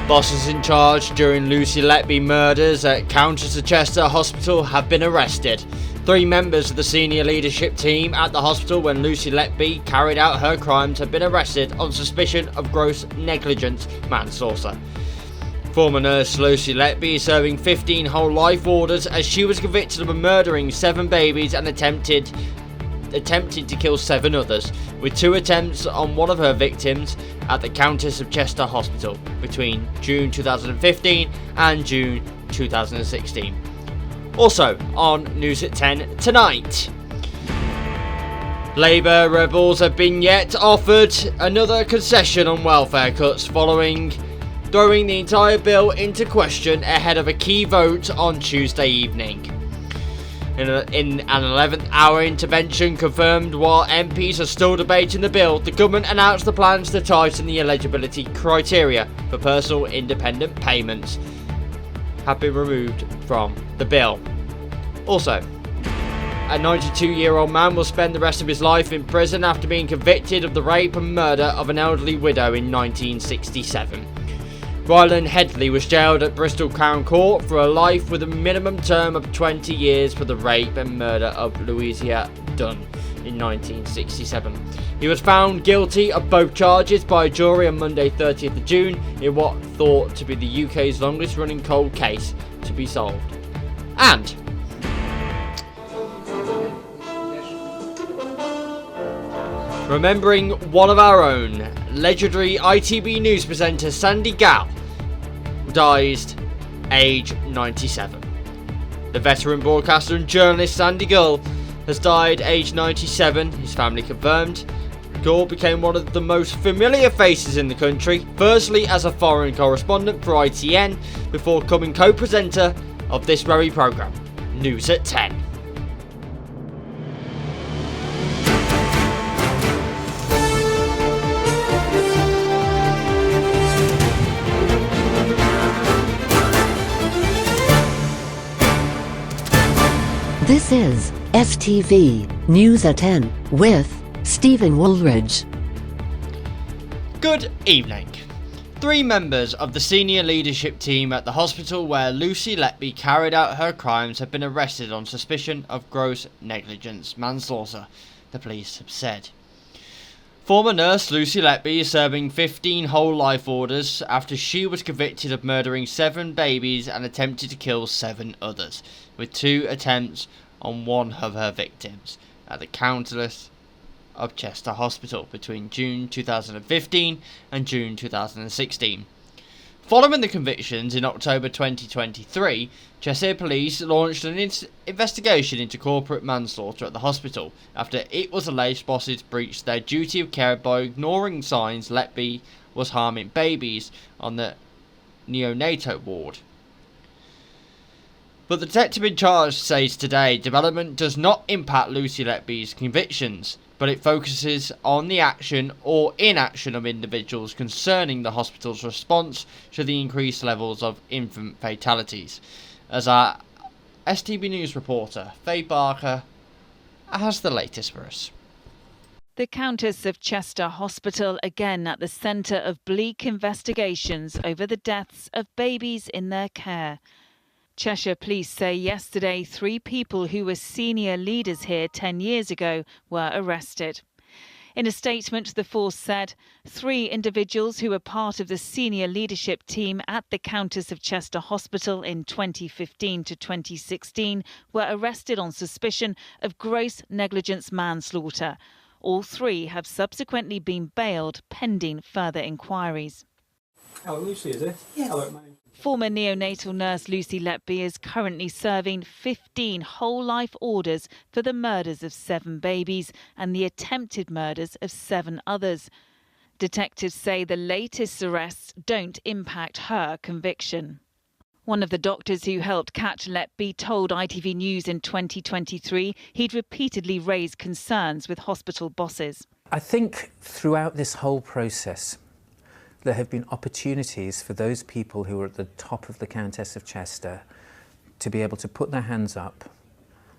Bosses in charge during Lucy Letby murders at Countess of Chester Hospital have been arrested. 3 members of the senior leadership team at the hospital when Lucy Letby carried out her crimes have been arrested on suspicion of gross negligence manslaughter. Former nurse Lucy Letby is serving 15 whole life orders as she was convicted of murdering 7 babies and attempted to kill 7 others, with 2 attempts on one of her victims at the Countess of Chester Hospital between June 2015 and June 2016. Also on News at 10 tonight. Labour rebels have been yet offered another concession on welfare cuts following throwing the entire bill into question ahead of a key vote on Tuesday evening. In an 11th hour intervention confirmed while MPs are still debating the bill, the government announced the plans to tighten the eligibility criteria for personal independent payments have been removed from the bill. Also, a 92-year-old man will spend the rest of his life in prison after being convicted of the rape and murder of an elderly widow in 1967. Ryland Headley was jailed at Bristol Crown Court for a life with a minimum term of 20 years for the rape and murder of Louisa Dunn in 1967. He was found guilty of both charges by a jury on Monday 30th of June in what thought to be the UK's longest running cold case to be solved. And remembering one of our own, legendary ITV news presenter Sandy Gall dies age 97. The veteran broadcaster and journalist Sandy Gall has died age 97, his family confirmed. Gall became one of the most familiar faces in the country, firstly as a foreign correspondent for ITN, before becoming co-presenter of this very programme, News at 10. This is STV News at 10 with Stephen Woolridge. Good evening. 3 members of the senior leadership team at the hospital where Lucy Letby carried out her crimes have been arrested on suspicion of gross negligence manslaughter, the police have said. Former nurse Lucy Letby is serving 15 whole life orders after she was convicted of murdering 7 babies and attempted to kill 7 others, with 2 attempts on one of her victims at the Countess of Chester Hospital between June 2015 and June 2016. Following the convictions in October 2023, Cheshire Police launched an investigation into corporate manslaughter at the hospital after it was alleged bosses breached their duty of care by ignoring signs Letby was harming babies on the neonatal ward. But the detective in charge says today development does not impact Lucy Letby's convictions, but it focuses on the action or inaction of individuals concerning the hospital's response to the increased levels of infant fatalities. As our STV News reporter, Faye Barker, has the latest for us. The Countess of Chester Hospital again at the centre of bleak investigations over the deaths of babies in their care. Cheshire Police say yesterday 3 people who were senior leaders here 10 years ago were arrested. In a statement, the force said 3 individuals who were part of the senior leadership team at the Countess of Chester Hospital in 2015 to 2016 were arrested on suspicion of gross negligence manslaughter. All 3 have subsequently been bailed pending further inquiries. Oh, Lucy, is it? Yes. Hello, my name's... Former neonatal nurse Lucy Letby is currently serving 15 whole-life orders for the murders of 7 babies and the attempted murders of 7 others. Detectives say the latest arrests don't impact her conviction. One of the doctors who helped catch Letby told ITV News in 2023 he'd repeatedly raised concerns with hospital bosses. I think throughout this whole process, there have been opportunities for those people who are at the top of the Countess of Chester to be able to put their hands up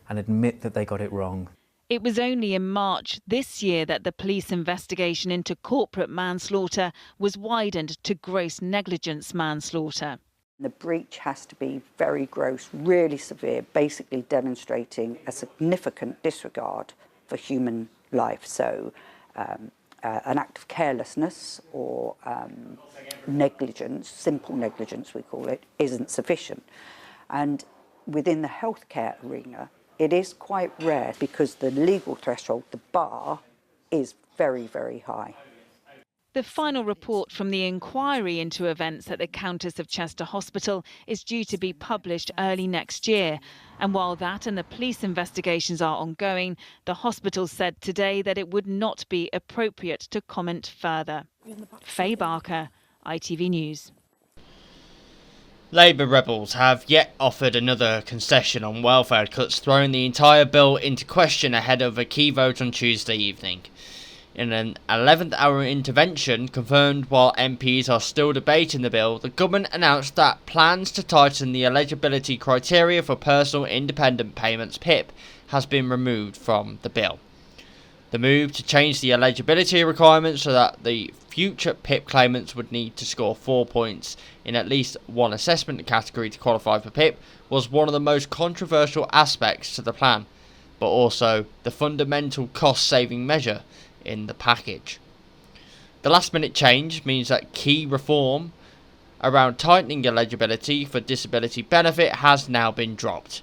and admit that they got it wrong. It was only in March this year that the police investigation into corporate manslaughter was widened to gross negligence manslaughter. The breach has to be very gross, really severe, basically demonstrating a significant disregard for human life. So an act of carelessness or negligence, simple negligence we call it, isn't sufficient. And within the healthcare arena, it is quite rare because the legal threshold, the bar, is very, very high. The final report from the inquiry into events at the Countess of Chester Hospital is due to be published early next year. And while that and the police investigations are ongoing, the hospital said today that it would not be appropriate to comment further. Faye Barker, ITV News. Labour rebels have yet offered another concession on welfare cuts, throwing the entire bill into question ahead of a key vote on Tuesday evening. In an 11th hour intervention confirmed while MPs are still debating the bill, the government announced that plans to tighten the eligibility criteria for personal independent payments (PIP) has been removed from the bill. The move to change the eligibility requirements so that the future PIP claimants would need to score 4 points in at least one assessment category to qualify for PIP was one of the most controversial aspects to the plan, but also the fundamental cost-saving measure in the package. The last-minute change means that key reform around tightening eligibility for disability benefit has now been dropped.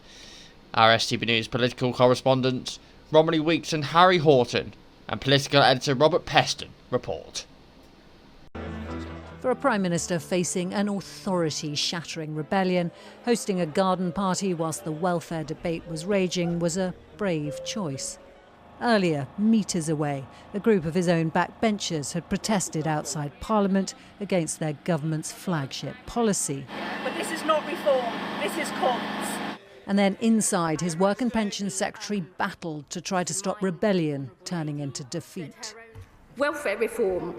Our STV News political correspondents Romilly Weeks and Harry Horton and political editor Robert Peston report. For a Prime Minister facing an authority-shattering rebellion, hosting a garden party whilst the welfare debate was raging was a brave choice. Earlier, metres away, a group of his own backbenchers had protested outside Parliament against their government's flagship policy. But this is not reform, this is cons. And then inside, his Work and Pensions Secretary battled to try to stop rebellion turning into defeat. Welfare reform,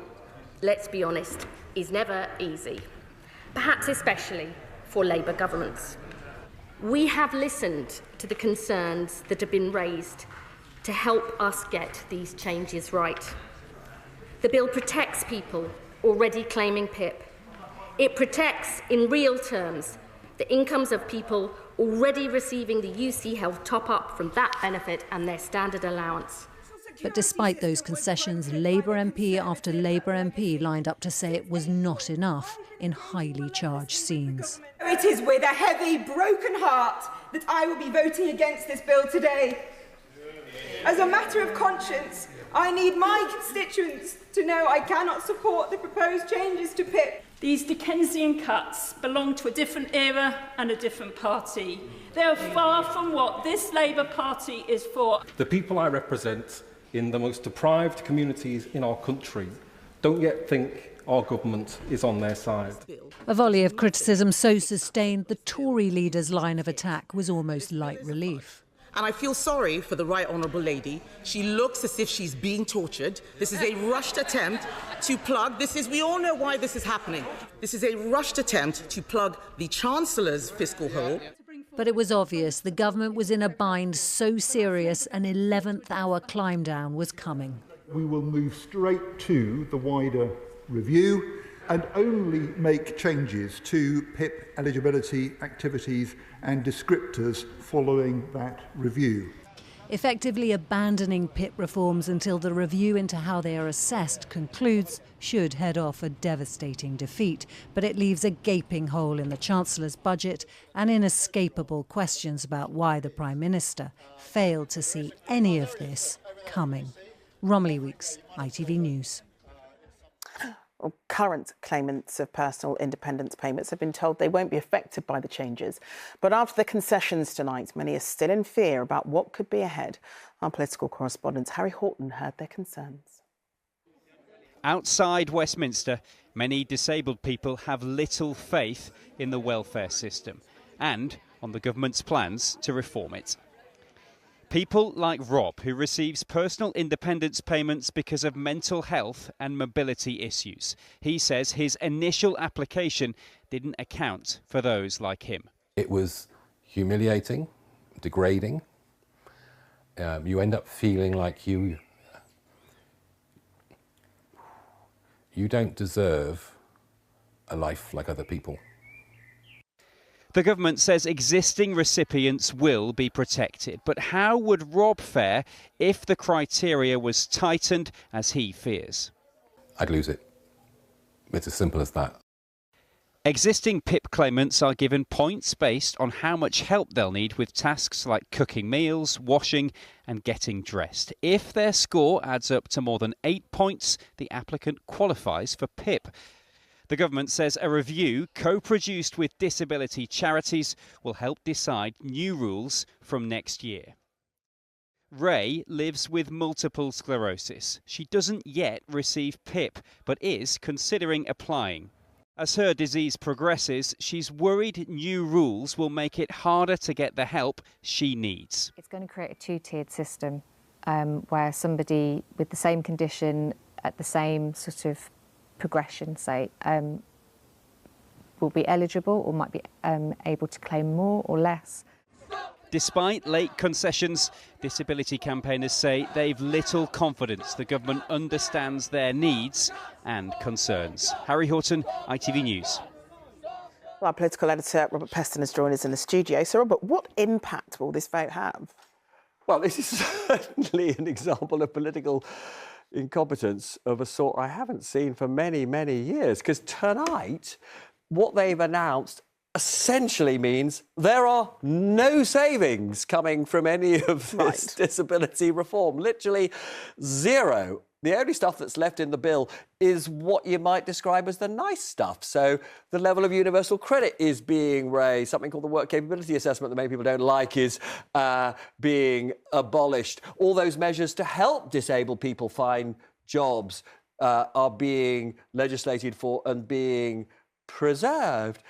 let's be honest, is never easy, perhaps especially for Labour governments. We have listened to the concerns that have been raised to help us get these changes right. The bill protects people already claiming PIP. It protects, in real terms, the incomes of people already receiving the UC Health top-up from that benefit and their standard allowance. But despite those concessions, Labour MP after Labour MP lined up to say it was not enough in highly charged scenes. It is with a heavy, broken heart that I will be voting against this bill today. As a matter of conscience, I need my constituents to know I cannot support the proposed changes to PIP. These Dickensian cuts belong to a different era and a different party. They are far from what this Labour Party is for. The people I represent in the most deprived communities in our country don't yet think our government is on their side. A volley of criticism so sustained the Tory leader's line of attack was almost light relief. And I feel sorry for the Right Honourable Lady. She looks as if she's being tortured. This is a rushed attempt to plug, we all know why this is happening. This is a rushed attempt to plug the Chancellor's fiscal hole. But it was obvious the government was in a bind so serious an 11th hour climb down was coming. We will move straight to the wider review and only make changes to PIP eligibility activities and descriptors following that review. Effectively abandoning PIP reforms until the review into how they are assessed concludes should head off a devastating defeat, but it leaves a gaping hole in the Chancellor's budget and inescapable questions about why the Prime Minister failed to see any of this coming. Romilly Weeks, ITV News. Current claimants of personal independence payments have been told they won't be affected by the changes. But after the concessions tonight, many are still in fear about what could be ahead. Our political correspondent Harry Horton heard their concerns. Outside Westminster, many disabled people have little faith in the welfare system and on the government's plans to reform it. People like Rob, who receives personal independence payments because of mental health and mobility issues. He says his initial application didn't account for those like him. It was humiliating, degrading, you end up feeling like you don't deserve a life like other people. The government says existing recipients will be protected, but how would Rob fare if the criteria was tightened as he fears? I'd lose it. It's as simple as that. Existing PIP claimants are given points based on how much help they'll need with tasks like cooking meals, washing and getting dressed. If their score adds up to more than 8 points, the applicant qualifies for PIP. The government says a review co-produced with disability charities will help decide new rules from next year. Ray lives with multiple sclerosis. She doesn't yet receive PIP, but is considering applying. As her disease progresses, she's worried new rules will make it harder to get the help she needs. It's going to create a two-tiered system where somebody with the same condition at the same sort of progression, say, will be eligible or might be able to claim more or less. Despite late concessions, disability campaigners say they've little confidence the government understands their needs and concerns. Harry Horton, ITV News. Well, our political editor, Robert Peston, has joined us in the studio. So, Robert, what impact will this vote have? Well, this is certainly an example of political incompetence of a sort I haven't seen for many, many years. Because tonight, what they've announced essentially means there are no savings coming from any of this disability reform. Literally zero. The only stuff that's left in the bill is what you might describe as the nice stuff. So the level of universal credit is being raised. Something called the work capability assessment that many people don't like is being abolished. All those measures to help disabled people find jobs are being legislated for and being preserved.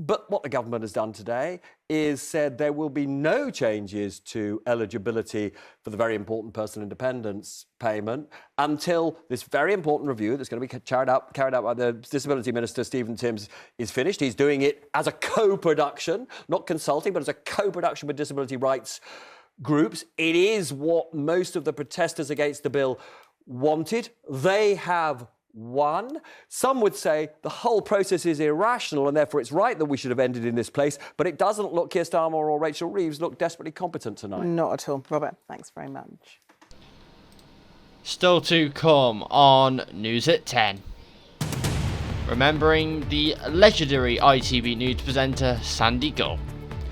But what the government has done today is said there will be no changes to eligibility for the very important personal independence payment until this very important review that's going to be carried out by the Disability Minister, Stephen Timms, is finished. He's doing it as a co-production, not consulting, but as a co-production with disability rights groups. It is what most of the protesters against the bill wanted. They have won. Some would say the whole process is irrational and therefore it's right that we should have ended in this place, but it doesn't look Keir Starmer or Rachel Reeves look desperately competent tonight. Not at all. Robert, thanks very much. Still to come on News at 10. Remembering the legendary ITV News presenter Sandy Gull,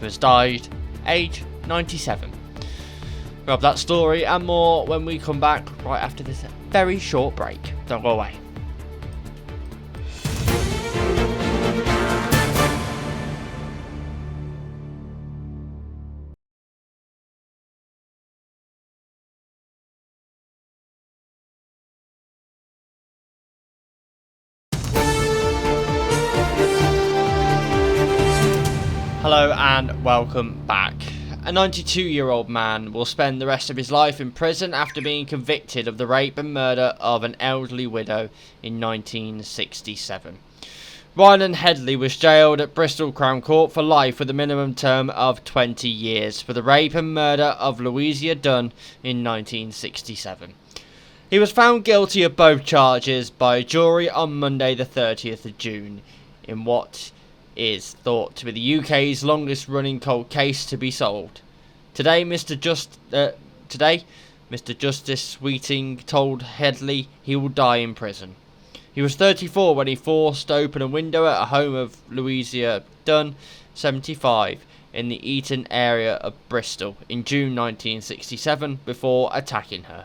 who has died aged 97. We'll have that story and more when we come back right after this very short break. Don't go away. Hello and welcome back. A 92-year-old man will spend the rest of his life in prison after being convicted of the rape and murder of an elderly widow in 1967. Ryland Headley was jailed at Bristol Crown Court for life with a minimum term of 20 years for the rape and murder of Louisa Dunn in 1967. He was found guilty of both charges by a jury on Monday the 30th of June in what is thought to be the UK's longest running cold case to be solved. Today, Mr. Justice Sweeting told Headley he will die in prison. He was 34 when he forced open a window at a home of Louisa Dunn, 75, in the Eton area of Bristol in June 1967 before attacking her.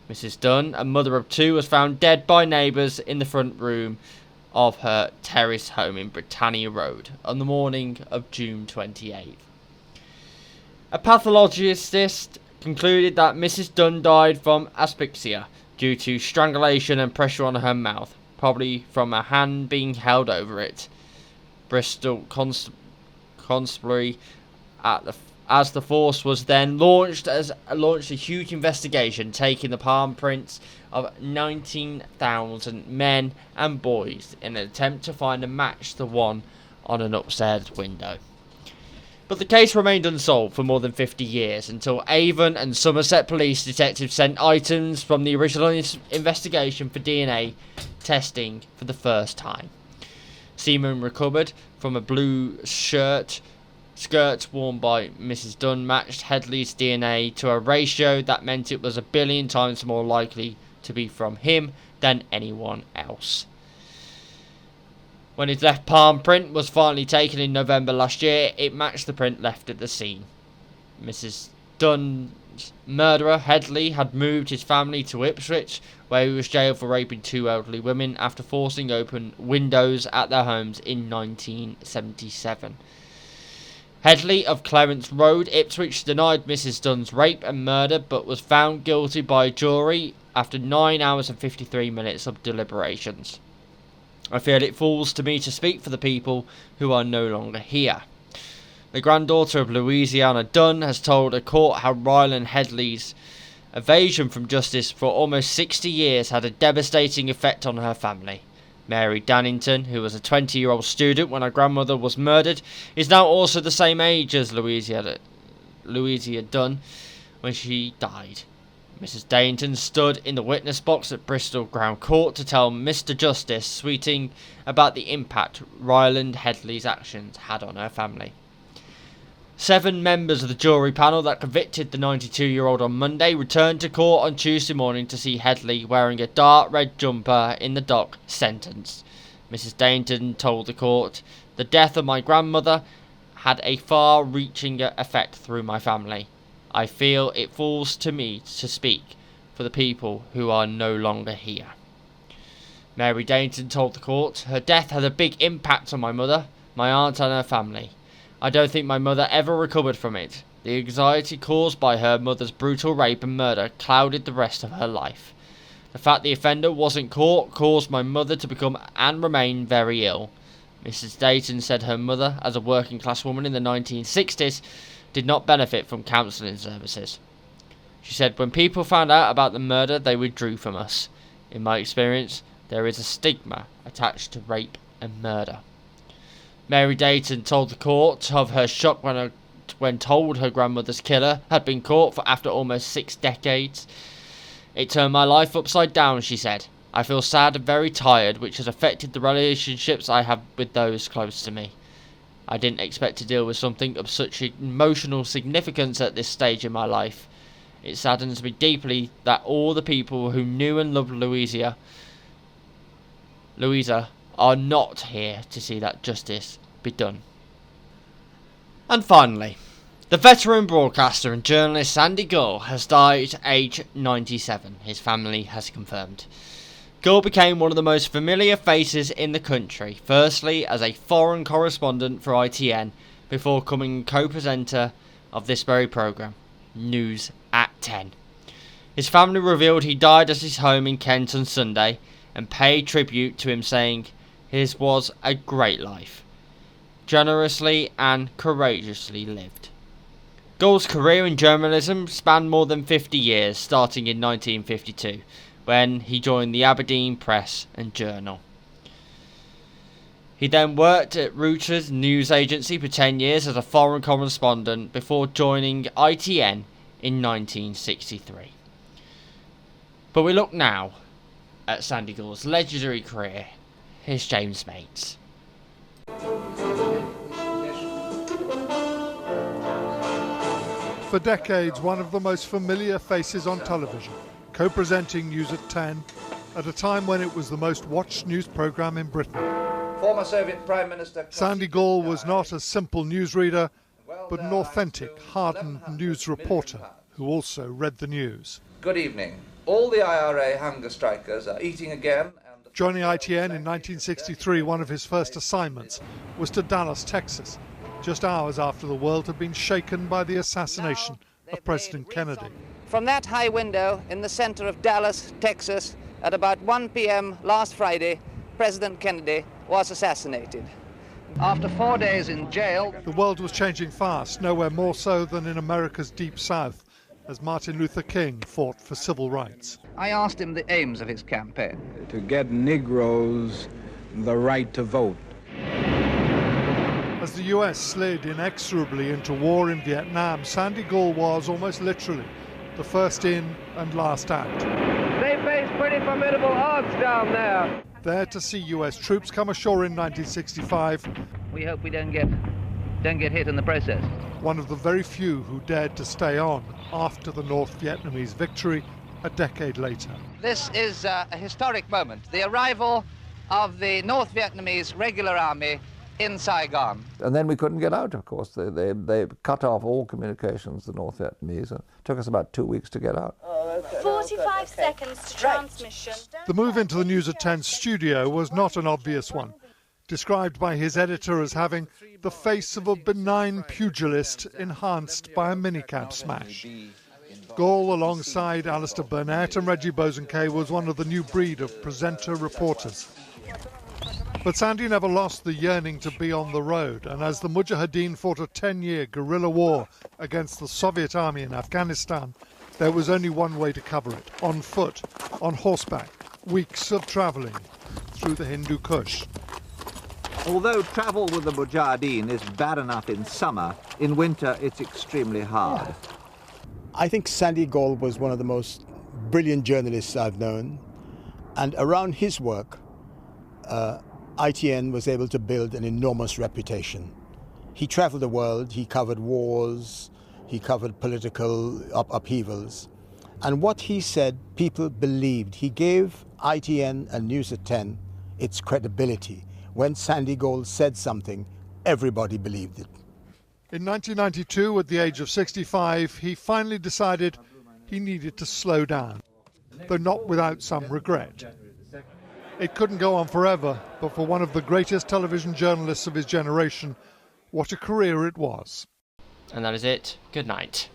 Mrs. Dunn, a mother of two, was found dead by neighbours in the front room of her terrace home in Britannia Road on the morning of June 28th. A pathologist concluded that Mrs. Dunn died from asphyxia due to strangulation and pressure on her mouth, probably from a hand being held over it. Bristol Constabulary as the force was then launched a huge investigation, taking the palm prints of 19,000 men and boys in an attempt to find a match to one on an upstairs window. But the case remained unsolved for more than 50 years until Avon and Somerset police detectives sent items from the original investigation for DNA testing for the first time. Semen recovered from a blue skirt worn by Mrs. Dunn matched Headley's DNA to a ratio that meant it was 1 billion times more likely to be from him than anyone else. When his left palm print was finally taken in November last year, it matched the print left at the scene. Mrs. Dunn's murderer, Headley, had moved his family to Ipswich, where he was jailed for raping 2 elderly women after forcing open windows at their homes in 1977. Headley of Clarence Road, Ipswich, denied Mrs. Dunn's rape and murder, but was found guilty by a jury after 9 hours and 53 minutes of deliberations. I feel it falls to me to speak for the people who are no longer here. The granddaughter of Louisiana Dunn has told a court how Ryland Headley's evasion from justice for almost 60 years had a devastating effect on her family. Mary Dannington, who was a 20-year-old student when her grandmother was murdered, is now also the same age as Louisa Dunn when she died. Mrs. Dannington stood in the witness box at Bristol Crown Court to tell Mr. Justice Sweeting about the impact Ryland Headley's actions had on her family. 7 members of the jury panel that convicted the 92-year-old on Monday returned to court on Tuesday morning to see Headley wearing a dark red jumper in the dock sentenced. Mrs. Dannington told the court, "The death of my grandmother had a far-reaching effect through my family. I feel it falls to me to speak for the people who are no longer here." Mary Dannington told the court, "Her death had a big impact on my mother, my aunt and her family. I don't think my mother ever recovered from it. The anxiety caused by her mother's brutal rape and murder clouded the rest of her life. The fact the offender wasn't caught caused my mother to become and remain very ill." Mrs. Dayton said her mother, as a working class woman in the 1960s, did not benefit from counselling services. She said, "When people found out about the murder, they withdrew from us. In my experience, there is a stigma attached to rape and murder." Mary Dayton told the court of her shock when told her grandmother's killer had been caught after almost 6 decades. "It turned my life upside down," she said. "I feel sad and very tired, which has affected the relationships I have with those close to me. I didn't expect to deal with something of such emotional significance at this stage in my life. It saddens me deeply that all the people who knew and loved Louisa are not here to see that justice be done." And finally, the veteran broadcaster and journalist Sandy Gull has died aged 97, his family has confirmed. Gull became one of the most familiar faces in the country, firstly as a foreign correspondent for ITN, before becoming co-presenter of this very programme, News at 10. His family revealed he died at his home in Kent on Sunday and paid tribute to him, saying, "His was a great life, generously and courageously lived." Gull's career in journalism spanned more than 50 years, starting in 1952. When he joined the Aberdeen Press and Journal. He then worked at Reuters news agency for 10 years as a foreign correspondent before joining ITN in 1963. But we look now at Sandy Gull's legendary career. Here's James Mates. For decades, one of the most familiar faces on television, co-presenting News at 10 at a time when it was the most watched news programme in Britain. Former Soviet Prime Minister Sandy Gull was not a simple newsreader, but an authentic, hardened news reporter who also read the news. Good evening. All the IRA hunger strikers are eating again. Joining ITN in 1963, one of his first assignments was to Dallas, Texas, just hours after the world had been shaken by the assassination of President Kennedy. From that high window in the center of Dallas, Texas, at about 1 p.m. last Friday, President Kennedy was assassinated. After 4 days in jail... The world was changing fast, nowhere more so than in America's Deep South, as Martin Luther King fought for civil rights. I asked him the aims of his campaign. To get Negroes the right to vote. As the US slid inexorably into war in Vietnam, Sandy Gall was, almost literally, the first in and last out. They face pretty formidable odds down there. There to see US troops come ashore in 1965. We hope we don't get hit in the process. One of the very few who dared to stay on after the North Vietnamese victory a decade later. This is a historic moment, the arrival of the North Vietnamese regular army in Saigon. And then we couldn't get out, of course. They cut off all communications, the North Vietnamese. It took us about 2 weeks to get out. 45 seconds to transmission. The move into the News at 10 studio was not an obvious one. Described by his editor as having the face of a benign pugilist enhanced by a minicab smash. Gall, alongside Alistair Burnett and Reggie Bosanquet, was one of the new breed of presenter reporters. But Sandy never lost the yearning to be on the road, and as the Mujahideen fought a 10-year guerrilla war against the Soviet army in Afghanistan, there was only one way to cover it: on foot, on horseback, weeks of travelling through the Hindu Kush. Although travel with the Mujahideen is bad enough in summer, in winter it's extremely hard. I think Sandy Gall was one of the most brilliant journalists I've known, and around his work, ITN was able to build an enormous reputation. He travelled the world, he covered wars, he covered political upheavals, and what he said, people believed. He gave ITN and News at 10 its credibility. When Sandy Gall said something, everybody believed it. In 1992, at the age of 65, he finally decided he needed to slow down, though not without some regret. It couldn't go on forever, but for one of the greatest television journalists of his generation, what a career it was. And that is it. Good night.